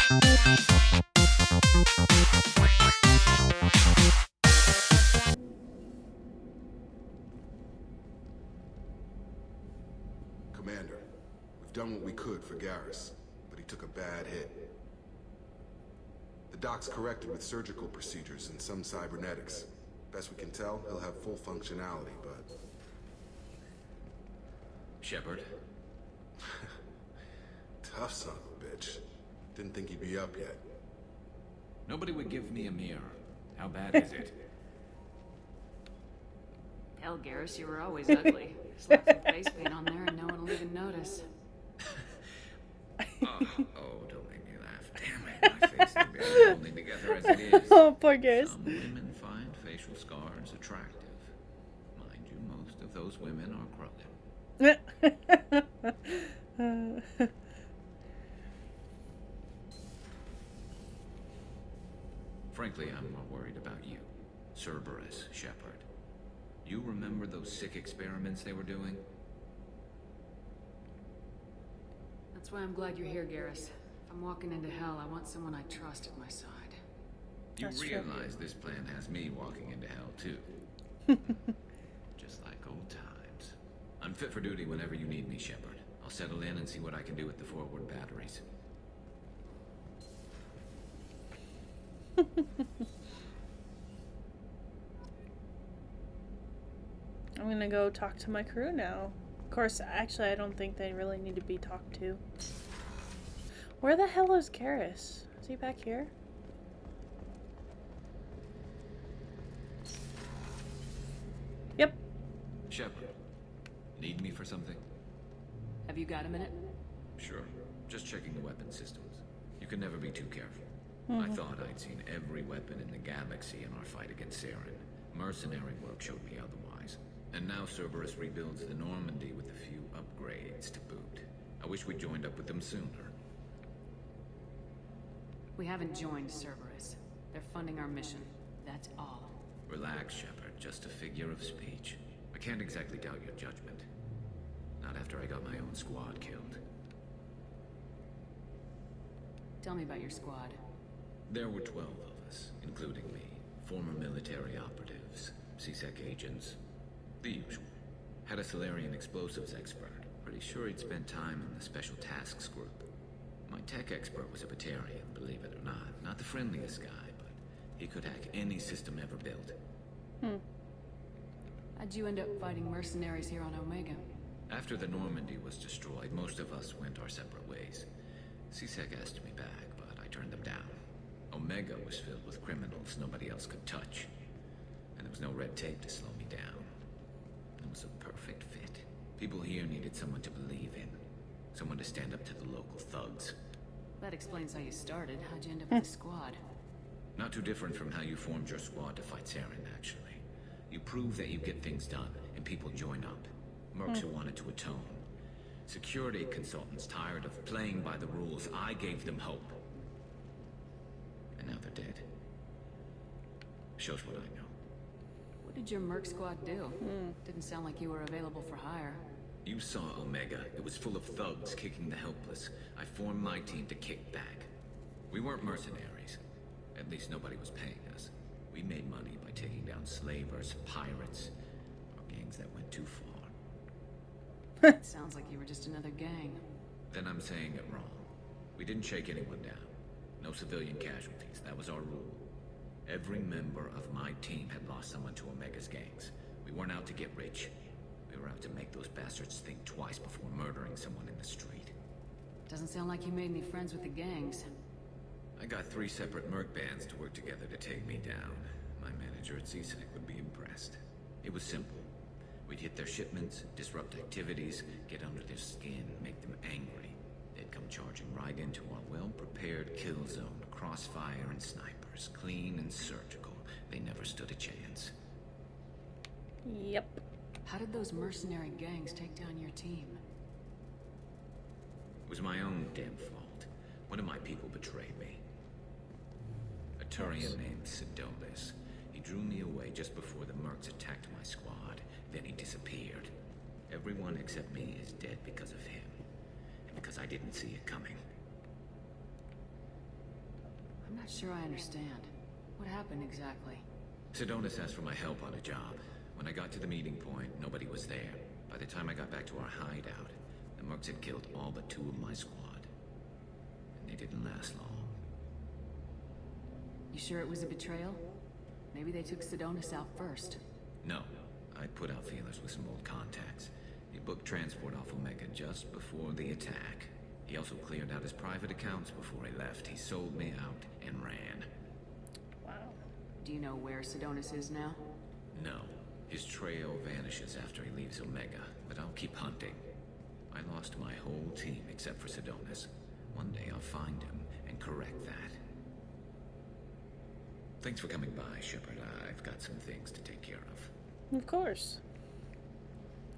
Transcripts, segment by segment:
Commander, we've done what we could for Garrus, but he took a bad hit. The doc's corrected with surgical procedures and some cybernetics. Best we can tell, he'll have full functionality, but... Shepard? Tough son of a bitch. Didn't think he'd be up yet. Nobody would give me a mirror. How bad is it? Hell, Garrus, you were always ugly. Slap some face paint on there and no one will even notice. Oh, don't make me laugh. Damn it, my face is barely holding together as it is. Oh, poor Garrus. Some women find facial scars attractive. Mind you, most of those women are Krillin. Frankly, I'm more worried about you, Cerberus, Shepard. You remember those sick experiments they were doing? That's why I'm glad you're here, Garrus. If I'm walking into hell, I want someone I trust at my side. You That's realize this plan has me walking into hell, too. Just like old times. I'm fit for duty whenever you need me, Shepard. I'll settle in and see what I can do with the forward batteries. I'm gonna go talk to my crew now. Of course, actually, I don't think they really need to be talked to. Where the hell is Garrus? Is he back here? Yep. Shepard, need me for something? Have you got a minute? Sure. Just checking the weapon systems. You can never be too careful. I thought I'd seen every weapon in the galaxy in our fight against Saren. Mercenary work showed me otherwise. And now Cerberus rebuilds the Normandy with a few upgrades to boot. I wish we'd joined up with them sooner. We haven't joined Cerberus. They're funding our mission. That's all. Relax, Shepard. Just a figure of speech. I can't exactly doubt your judgment. Not after I got my own squad killed. Tell me about your squad. There were 12 of us, including me. Former military operatives, CSEC agents, the usual. Had a Solarian explosives expert. Pretty sure he'd spent time in the Special Tasks Group. My tech expert was a Batarian, believe it or not. Not the friendliest guy, but he could hack any system ever built. How'd you end up fighting mercenaries here on Omega? After the Normandy was destroyed, most of us went our separate ways. CSEC asked me back, but I turned them down. Omega was filled with criminals nobody else could touch. And there was no red tape to slow me down. It was a perfect fit. People here needed someone to believe in. Someone to stand up to the local thugs. That explains how you started. How'd you end up with the squad? Not too different from how you formed your squad to fight Saren, actually. You prove that you get things done, and people join up. Mercs who wanted to atone. Security consultants tired of playing by the rules. I gave them hope. And now they're dead. Shows what I know. What did your merc squad do? Didn't sound like you were available for hire. You saw Omega. It was full of thugs kicking the helpless. I formed my team to kick back. We weren't mercenaries. At least nobody was paying us. We made money by taking down slavers, pirates, or gangs that went too far. It sounds like you were just another gang. Then I'm saying it wrong. We didn't shake anyone down. No civilian casualties. That was our rule. Every member of my team had lost someone to Omega's gangs. We weren't out to get rich. We were out to make those bastards think twice before murdering someone in the street. Doesn't sound like you made any friends with the gangs. I got 3 separate merc bands to work together to take me down. My manager at CSEC would be impressed. It was simple. We'd hit their shipments, disrupt activities, get under their skin, make them angry. They'd come charging right into our well-prepared kill zone, crossfire and snipers, clean and surgical. They never stood a chance. Yep. How did those mercenary gangs take down your team? It was my own damn fault. One of my people betrayed me. A Turian named Sidonis. He drew me away just before the mercs attacked my squad. Then he disappeared. Everyone except me is dead because of him. And because I didn't see it coming. Not sure I understand. What happened exactly? Sedonis asked for my help on a job. When I got to the meeting point, nobody was there. By the time I got back to our hideout, the mercs had killed all but 2 of my squad. And they didn't last long. You sure it was a betrayal? Maybe they took Sedonis out first. No. I put out feelers with some old contacts. He booked transport off Omega just before the attack. He also cleared out his private accounts before he left. He sold me out and ran. Wow. Do you know where Sedonis is now? No. His trail vanishes after he leaves Omega, but I'll keep hunting. I lost my whole team except for Sedonis. One day I'll find him and correct that. Thanks for coming by, Shepard. I've got some things to take care of. Of course.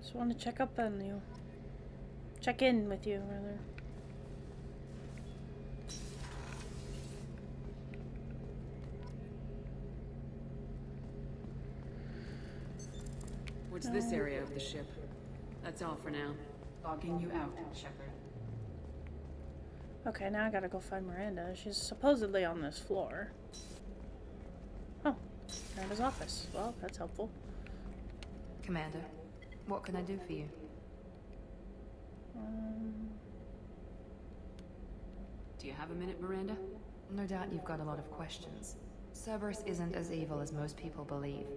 Just want to check up on you. Check in with you, rather. What's this area of the ship? That's all for now. Logging you out, Shepard. Okay, now I gotta go find Miranda. She's supposedly on this floor. Oh, Miranda's office. Well, that's helpful. Commander, what can I do for you? Do you have a minute, Miranda? No doubt you've got a lot of questions. Cerberus isn't as evil as most people believe.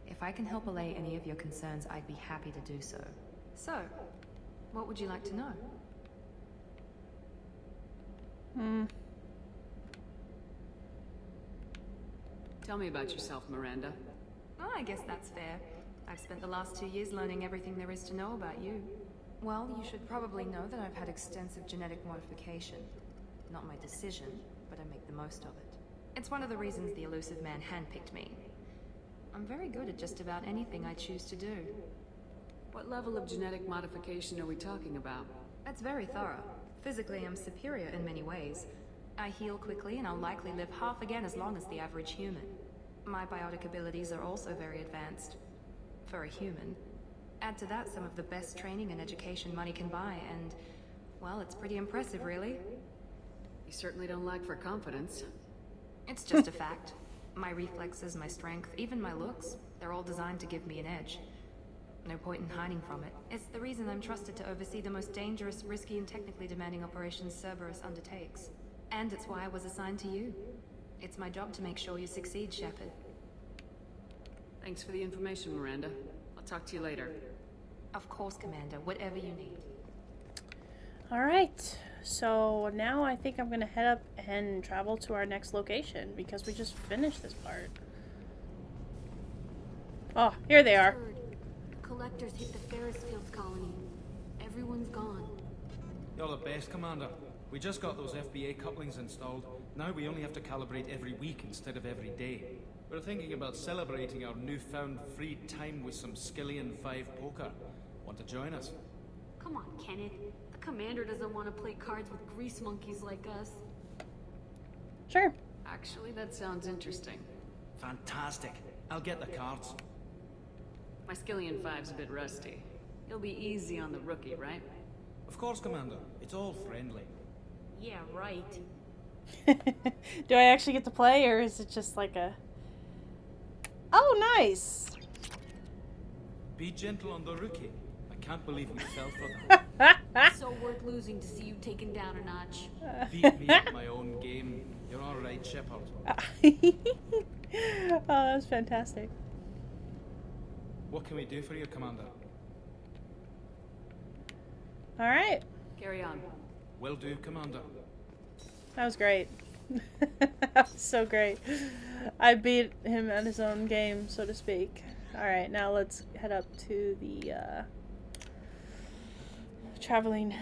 If I can help allay any of your concerns, I'd be happy to do so. So, what would you like to know? Tell me about yourself, Miranda. Oh, I guess that's fair. I've spent the last 2 years learning everything there is to know about you. Well, you should probably know that I've had extensive genetic modification. Not my decision, but I make the most of it. It's one of the reasons the elusive man handpicked me. I'm very good at just about anything I choose to do. What level of genetic modification are we talking about? It's very thorough. Physically, I'm superior in many ways. I heal quickly and I'll likely live half again as long as the average human. My biotic abilities are also very advanced. For a human. Add to that some of the best training and education money can buy, and, well, it's pretty impressive, really. You certainly don't lack for confidence. It's just a fact. My reflexes, my strength, even my looks, they're all designed to give me an edge. No point in hiding from it. It's the reason I'm trusted to oversee the most dangerous, risky, and technically demanding operations Cerberus undertakes. And it's why I was assigned to you. It's my job to make sure you succeed, Shepard. Thanks for the information, Miranda. I'll talk to you later. Of course, Commander. Whatever you need. Alright, so now I think I'm gonna head up and travel to our next location because we just finished this part. Oh, here they are. Collectors hit the Ferris Fields colony. Everyone's gone. You're the best, Commander. We just got those FBA couplings installed. Now we only have to calibrate every week instead of every day. We're thinking about celebrating our newfound free time with some Skillian 5 poker. Want to join us? Come on, Kenneth. The commander doesn't want to play cards with grease monkeys like us. Sure. Actually, that sounds interesting. Fantastic. I'll get the cards. My Skillian 5's a bit rusty. You'll be easy on the rookie, right? Of course, Commander. It's all friendly. Yeah, right. Do I actually get to play, or is it just like a... Oh, nice! Be gentle on the rookie. I can't believe we fell for that. So worth losing to see you taken down a notch. Beat me at my own game. You're all right, Shepard. Oh, that was fantastic. What can we do for you, Commander? Alright. Carry on. Will do, Commander. That was great. That was so great. I beat him at his own game, so to speak. Alright, now let's head up to the traveling.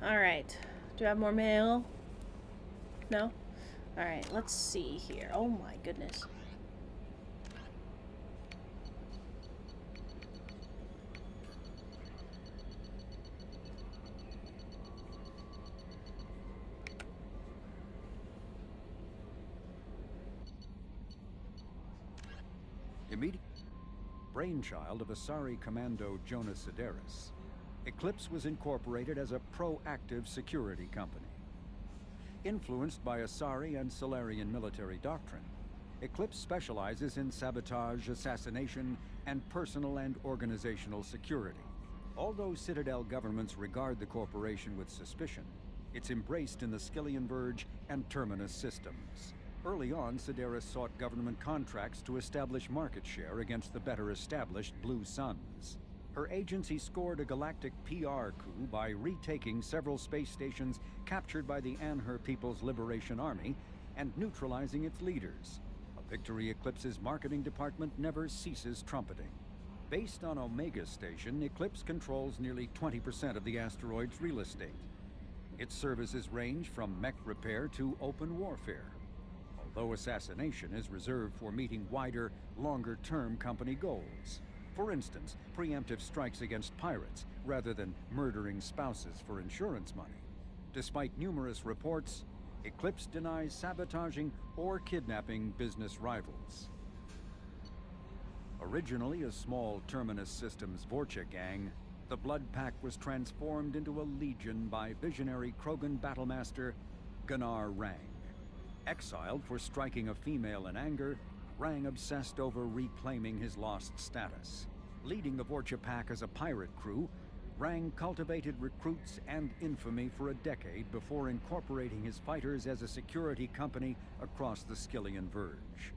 Alright. Do I have more mail? No? Alright, let's see here. Oh my goodness. Immediate brainchild of Asari Commando Jonas Sideris, Eclipse was incorporated as a proactive security company. Influenced by Asari and Solarian military doctrine, Eclipse specializes in sabotage, assassination, and personal and organizational security. Although Citadel governments regard the corporation with suspicion, it's embraced in the Skillian Verge and Terminus systems. Early on, Sedaris sought government contracts to establish market share against the better-established Blue Suns. Her agency scored a galactic PR coup by retaking several space stations captured by the Anher People's Liberation Army and neutralizing its leaders. A victory Eclipse's marketing department never ceases trumpeting. Based on Omega Station, Eclipse controls nearly 20% of the asteroid's real estate. Its services range from mech repair to open warfare, although assassination is reserved for meeting wider, longer-term company goals. For instance, preemptive strikes against pirates, rather than murdering spouses for insurance money. Despite numerous reports, Eclipse denies sabotaging or kidnapping business rivals. Originally a small Terminus Systems Vorcha gang, the Blood Pack was transformed into a legion by visionary Krogan battlemaster Gunnar Rang. Exiled for striking a female in anger, Rang obsessed over reclaiming his lost status. Leading the Vorcha Pack as a pirate crew, Rang cultivated recruits and infamy for a decade before incorporating his fighters as a security company across the Skillian Verge.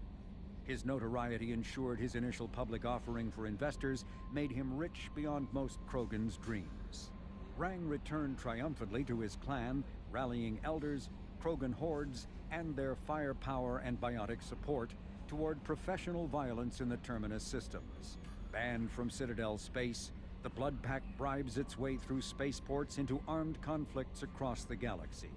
His notoriety ensured his initial public offering for investors made him rich beyond most Krogan's dreams. Rang returned triumphantly to his clan, rallying elders, Krogan hordes, and their firepower and biotic support toward professional violence in the Terminus systems. Banned from Citadel space, the Blood Pack bribes its way through spaceports into armed conflicts across the galaxy.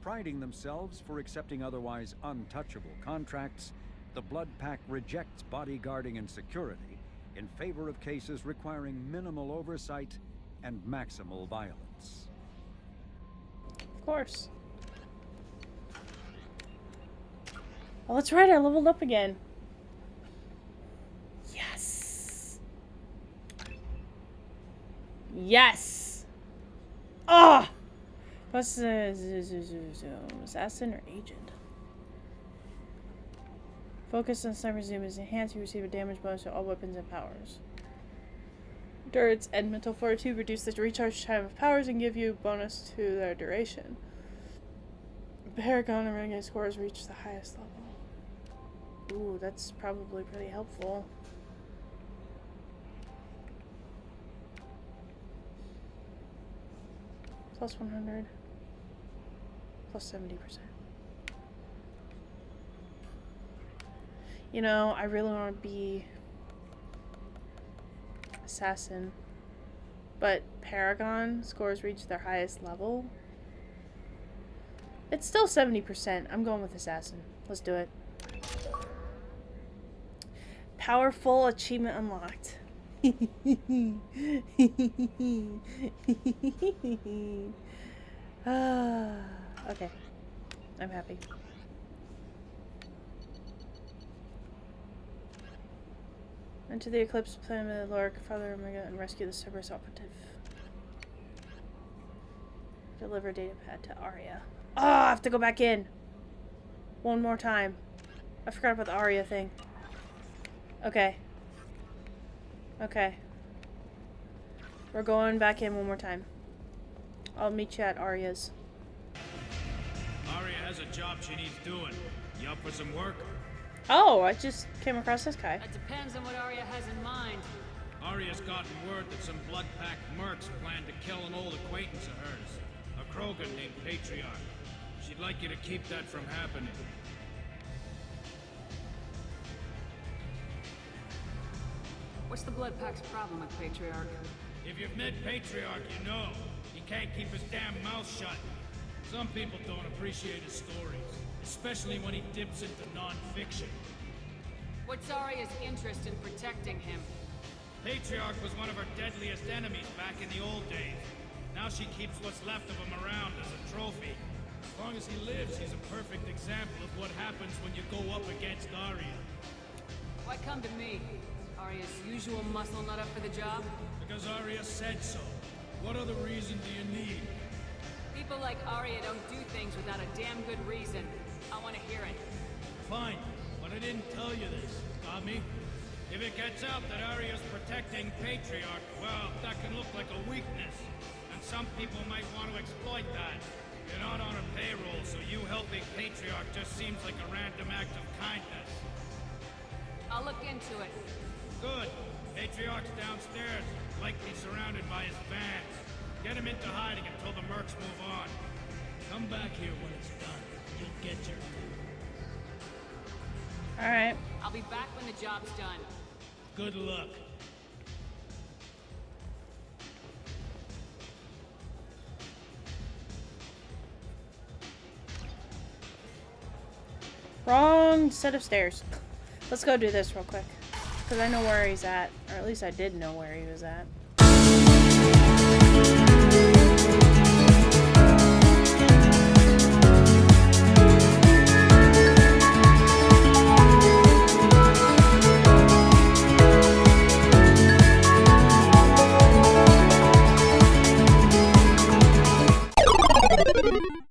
Priding themselves for accepting otherwise untouchable contracts, the Blood Pack rejects bodyguarding and security in favor of cases requiring minimal oversight and maximal violence. Of course. Oh, that's right, I leveled up again. Yes! Yes! Ah! What's assassin or agent? Focus on sniper zoom is enhanced. You receive a damage bonus to all weapons and powers. Turrets and mental fortitude reduce the recharge time of powers and give you bonus to their duration. Paragon and Renegade scores reach the highest level. Ooh, that's probably pretty helpful. Plus 100. Plus 70%. You know, I really want to be assassin, but Paragon scores reach their highest level. It's still 70%. I'm going with assassin. Let's do it. Powerful achievement unlocked. Okay. I'm happy. Enter the Eclipse planet Lork, Father Omega, and rescue the Cerberus operative. Deliver data pad to Arya. Oh, I have to go back in. One more time. I forgot about the Arya thing. Okay. Okay. We're going back in one more time. I'll meet you at Arya's. Arya has a job she needs doing. You up for some work? Oh, I just came across this guy. That depends on what Arya has in mind. Arya's gotten word that some Blood Pack mercs plan to kill an old acquaintance of hers, a Krogan named Patriarch. She'd like you to keep that from happening. What's the Blood Pack's problem with Patriarch? If you've met Patriarch, you know. He can't keep his damn mouth shut. Some people don't appreciate his stories, especially when he dips into non-fiction. What's Arya's interest in protecting him? Patriarch was one of her deadliest enemies back in the old days. Now she keeps what's left of him around as a trophy. As long as he lives, he's a perfect example of what happens when you go up against Arya. Why come to me? Arya's usual muscle not up for the job? Because Arya said so. What other reason do you need? People people like Arya don't do things without a damn good reason. I want to hear it. Fine, but I didn't tell you this. Got me? If it gets out that Arya's protecting Patriarch, well, that can look like a weakness. And some people might want to exploit that. You're not on her payroll, so you helping Patriarch just seems like a random act of kindness. I'll look into it. Good. Patriarch's downstairs, likely surrounded by his fans. Get him into hiding until the mercs move on. Come back here when it's done. You'll get your due. Alright. I'll be back when the job's done. Good luck. Wrong set of stairs. Let's go do this real quick. Because I know where he's at. Or at least I did know where he was at.